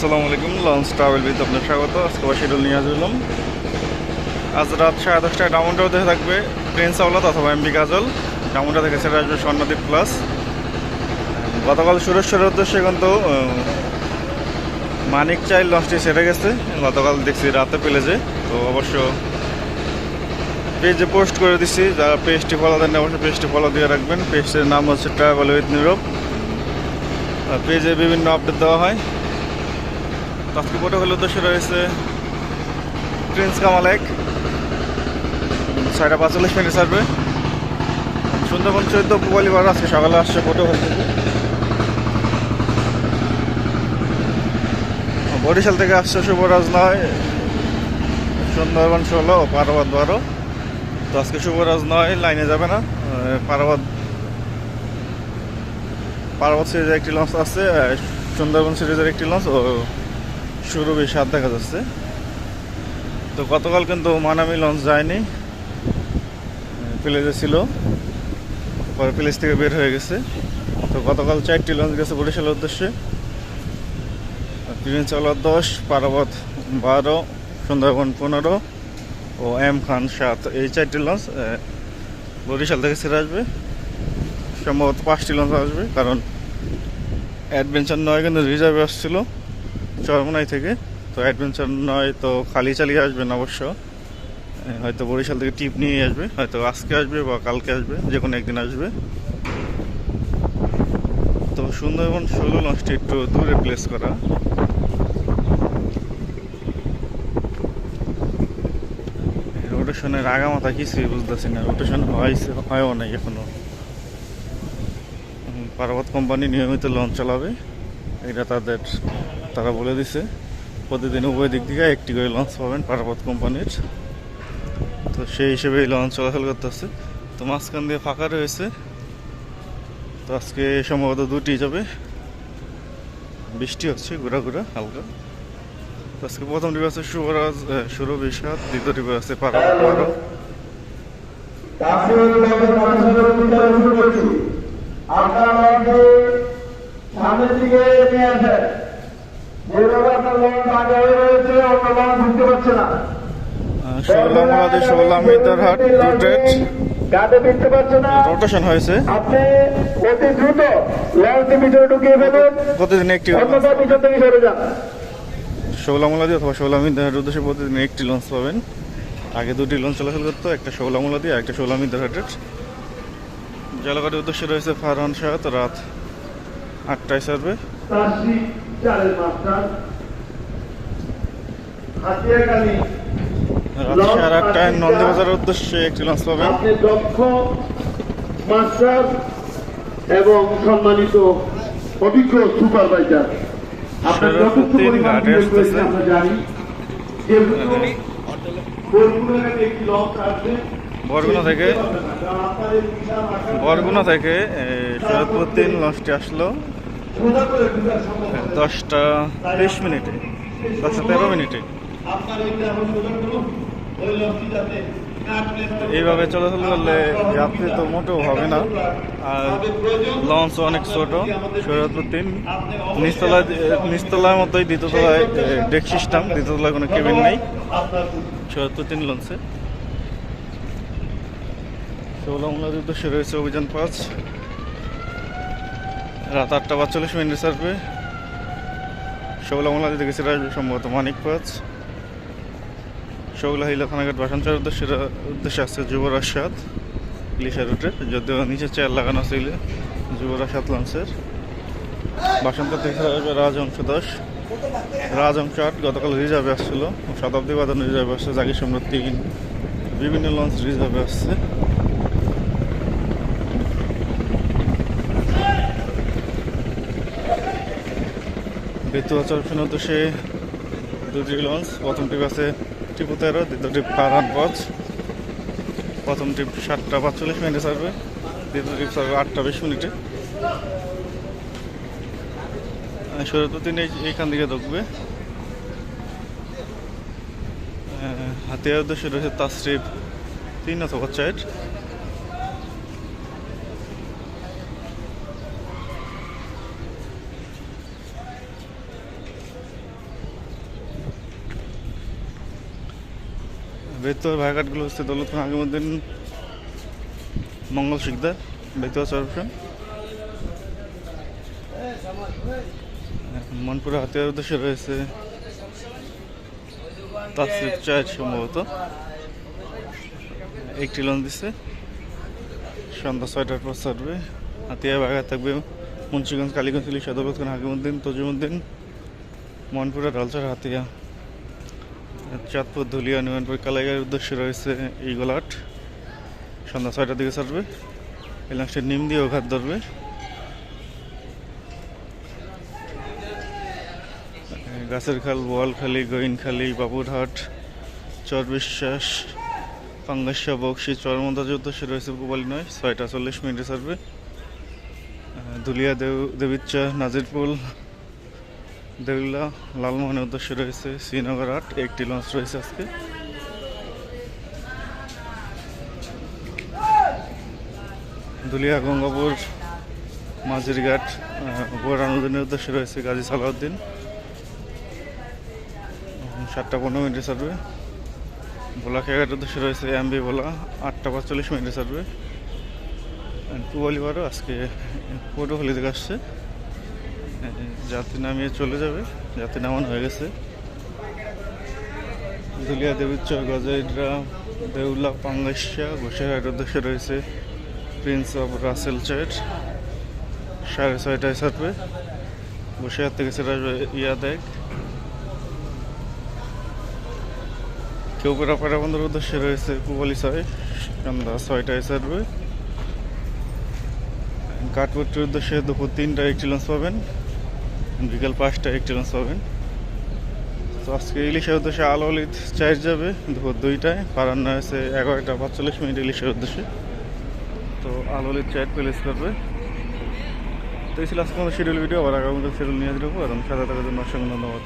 আসসালামু আলাইকুম, launch travel with আপনার স্বাগত। আজকে শিডিউল নিয়ে আসলাম। আজ রাত 10:30টায় ডায়মন্ডটাও দেখে থাকবে প্রিন্স আওলাদ অথবা এমবি গাজল। ডায়মন্ডটা দেখে সেটা আসবে স্বর্ণদ্বীপ প্লাস। গতকাল সুরেশ্বরের উদ্দেশ্যে কিন্তু মানিক চাইল লঞ্চটি সেরে গেছে। গতকাল দেখছি রাতে পেলেজে, তো অবশ্য পেজে পোস্ট করে দিচ্ছি। যারা পেজটি ফলো দেন অবশ্যই পেজটি ফলো দিয়ে রাখবেন। পেজটির নাম হচ্ছে ট্রাভেল উইথ নীরব। পেজে বিভিন্ন আপডেট দেওয়া হয়। আজকে প্রোটোকলের উদ্দেশ্যে রয়েছে প্রিন্স কামাল 1, 6:45 ছাড়বে। সুন্দরবন 14 পলিবার আজকে সকালে আসছে প্রোটোকল থেকে। বরিশাল থেকে আসছে শুভরাজ 9, সুন্দরবন 16 ও পারাবাদ 12। তো আজকে শুভরাজ 9 লাইনে যাবে না। পারাবাদ সিরিজের একটি লঞ্চ আছে, সুন্দরবন সিরিজের একটি লঞ্চ ও সুরভি 7 দেখা যাচ্ছে। তো গতকাল কিন্তু মানামি লঞ্চ যায়নি, প্লেজে ছিল, পরে প্লেজ থেকে বের হয়ে গেছে। তো গতকাল 4টি লঞ্চ গেছে বরিশালের উদ্দেশ্যে। প্রিন্স আওলাদ 10, পারাবত 12, সুন্দরবন 15 ও এম খান 7, এই 4টি লঞ্চ বরিশাল থেকে ছেড়ে আসবে। সম্ভবত 5টি লঞ্চ আসবে, কারণ অ্যাডভেঞ্চার 9 কিন্তু রিজার্ভে আসছিল চরমোনাই থেকে। তো অ্যাডভেঞ্চার 9 তো খালি চালিয়ে আসবেন অবশ্য, হয়তো বরিশাল থেকে টিপ নিয়ে আসবে, হয়তো আজকে আসবে বা কালকে আসবে, যে কোনো একদিন আসবে। তো সুন্দরবন 16 লঞ্চটি একটু দূরে প্লেস করা। রোটেশনের আগামাথা কিছুই বুঝতেছি না, রোটেশন হয়ও নাই এখনো। পার্বত কোম্পানি নিয়মিত লঞ্চ চালাবে, এটা তারা বলে দিছে। প্রতিদিন উভয় দিক থেকে একটি করে লঞ্চ পাবেন পার্বত কোম্পানির। তো সেই হিসেবে এই লঞ্চ চলাচল করতেছে। তো মাঝখান দিয়ে ফাঁকা রয়েছে। তো আজকে সম্ভবত 2টি যাবে। বৃষ্টি হচ্ছে ঘোরা হালকা। তো আজকে প্রথম টিপ আছে শুভরাজ সুরভি 7, দ্বিতীয় টিপ আছে পারাবত 12। সামনের দিকে নিয়ে আসেন, যেভাবে আপনার লঞ্চ আগে হয়ে রয়েছে অন্য লঞ্চ ঢুকতে পারছে না। রোটেশন হয়েছে, আপনি অতি দ্রুত লঞ্চের ভিতরে ঢুকিয়ে ফেলুন, প্রতিদিন একটি অন্যথায় পিছন থেকে সরে যান। শৌলামুলাদি অথবা শৌলামিদার উদ্দেশ্যে প্রতিদিন একটি লঞ্চ পাবেন। আগে 2টি লঞ্চ চলাচল করতো, একটা শৌলামুলাদি আর একটা শৌলামিদার হাটের। জলঘাটের উদ্দেশ্যে রয়েছে ফারহান 7, রাত 8টায় ছাড়বে। রাত 8:30টায় নন্দীবাজারের উদ্দেশ্যে একটি লঞ্চ পাবেন। আপনি দক্ষ মাস্টার এবং সম্মানিত অভিজ্ঞ সুপারভাইজার, আপনার যথেষ্ট পরিমাণ আমরা জানি। বরগুনা থেকে শরৎপুর লঞ্চটি আসলো 10:30 মিনিটে, 10:13 এইভাবে চলাচল করলে যাত্রী তো মোটেও হবে না। আর লঞ্চ অনেক ছোট। শরৎপুর 3 নিচতলার মতোই, দ্বিতীয়তলায় ডেক সিস্টেম, দ্বিতীয়তলায় কোনো কেবিন নেই শরৎপুর 3 লঞ্চে। শৌলামুলার উদ্দেশ্যে রয়েছে অভিযান 5, রাত 8:45 ছাড়বে। শৌলামুলা থেকে ছেড়ে আসবে সম্ভবত মানিক 5। শৌলাহিলা থানাঘাট বাসানচার উদ্দেশ্যে আসছে যুবরাজ 7 ইলিশা রুটে, যদিও নিচে চেয়ার লাগানো ছিল যুবরাজ 7 লঞ্চের। বাসান্তর থেকে ছেড়ে আসবে রাজহংস 10, রাজহংস 8 গতকাল রিজার্ভে আসছিল, শতাব্দী বাদন রিজার্ভে আসছে, জাগির সম্রাট 3, বিভিন্ন লঞ্চ রিজার্ভে আসছে। বেতুয়াচরের উদ্দেশ্যে 2টি লঞ্চ। প্রথম ট্রিপ আছে টিপু 13, দ্বিতীয় ট্রিপ ফারহান 5। প্রথম ট্রিপ 7:45 ছাড়বে, দ্বিতীয় ট্রিপ ছাড়বে 8:20। শরৎপুর 3 এইখান দিকে ঢুকবে। হাতিয়ার উদ্দেশ্যে রয়েছে তাসরিফ 3 অথবা 4। বেতুয়ার ভাইঘাটগুলো হচ্ছে দৌলতখান হাকিমউদ্দিন, মঙ্গল শিকদার, বেতুয়া সরফেন। মনপুরা হাতিয়ার উদ্দেশ্যে রয়েছে তাসরিফ চায়ের সম্ভবত একটি লঞ্চ দিচ্ছে। সন্ধ্যা 6টার পর ছাড়বে। হাতিয়া বাঘা থাকবে মুন্সিগঞ্জ, কালীগঞ্জ, ইলিশা, দৌলতখান হাকিমউদ্দিন, তজিমউদ্দিন, মনপুরা, ডালচার, হাতিয়া, চাঁদপুর, ধুলিয়া, নিউমানপুর, কালাইগাড়ির উদ্দেশ্যে রয়েছে ইগলাট। সন্ধ্যা 6টার দিকে ছাড়বে। এই লঞ্চের নিম দিয়েও ঘাট ধরবে। গাছের খাল, বোয়ালখালী, গোয়িনখালী, বাবুরহাট, চরবিশ্বাস, পাঙ্গাসা, বক্সি, চরমন্দাজের উদ্দেশ্যে রয়েছে পুবালি 9, 6টা 40 মিনিটে ছাড়বে। ধুলিয়া, দেবিচ্চা, নাজিরপুল, দেউলা, লালমোহনের উদ্দেশ্যে রয়েছে শ্রীনগর 8, একটি লঞ্চ রয়েছে আজকে। ধুলিয়া, গঙ্গাপুর, মাঝিরঘাট, বোরানুদ্দিনের উদ্দেশ্যে রয়েছে গাজী সালাউদ্দিন, 7টা 15 মিনিটে ছাড়বে। ভোলা খেয়াঘাটের উদ্দেশ্যে রয়েছে এমবি ভোলা, 8টা 45 মিনিটে ছাড়বে। পুয়ালিবারও আজকে পটুয়াখালী থেকে আসছে, যাত্রী নামিয়ে চলে যাবে, যাত্রী নামানো হয়ে গেছে। ধুলিয়া, দেবীচর, গজাইড্রা, দেউলা, পাঙ্গাসা, ঘোষেরহাটের উদ্দেশ্যে রয়েছে প্রিন্স অফ রাসেল চাইট, 6:30টায় ছাড়বে। ঘোষেরহাট থেকে ছেড়ে আসবে ইয়াদেক। কেউপাড়া পাড়াবন্দরের উদ্দেশ্যে রয়েছে পুবালি 6, সন্ধ্যা 6টায় ছাড়বে। কাঠপট্টির উদ্দেশ্যে দুপুর 3টায় একটি লঞ্চ পাবেন, বিকাল 5টায় একটি লঞ্চ পাবেন। তো আজকে ইলিশের উদ্দেশ্যে আলোলিত চার্জ যাবে দুপুর 2টায়, পারান্না হয়েছে 11টা 45 মিনিট ইলিশের উদ্দেশ্যে। তো আলোলিত চার্জ প্লেস করবে। তো এই ছিল আজকে আমাদের শিডিউল ভিডিও। আবার আগামী শিডিউল নিয়ে দেবো। আর আমি সাথে থাকার জন্য অসংখ্য ধন্যবাদ।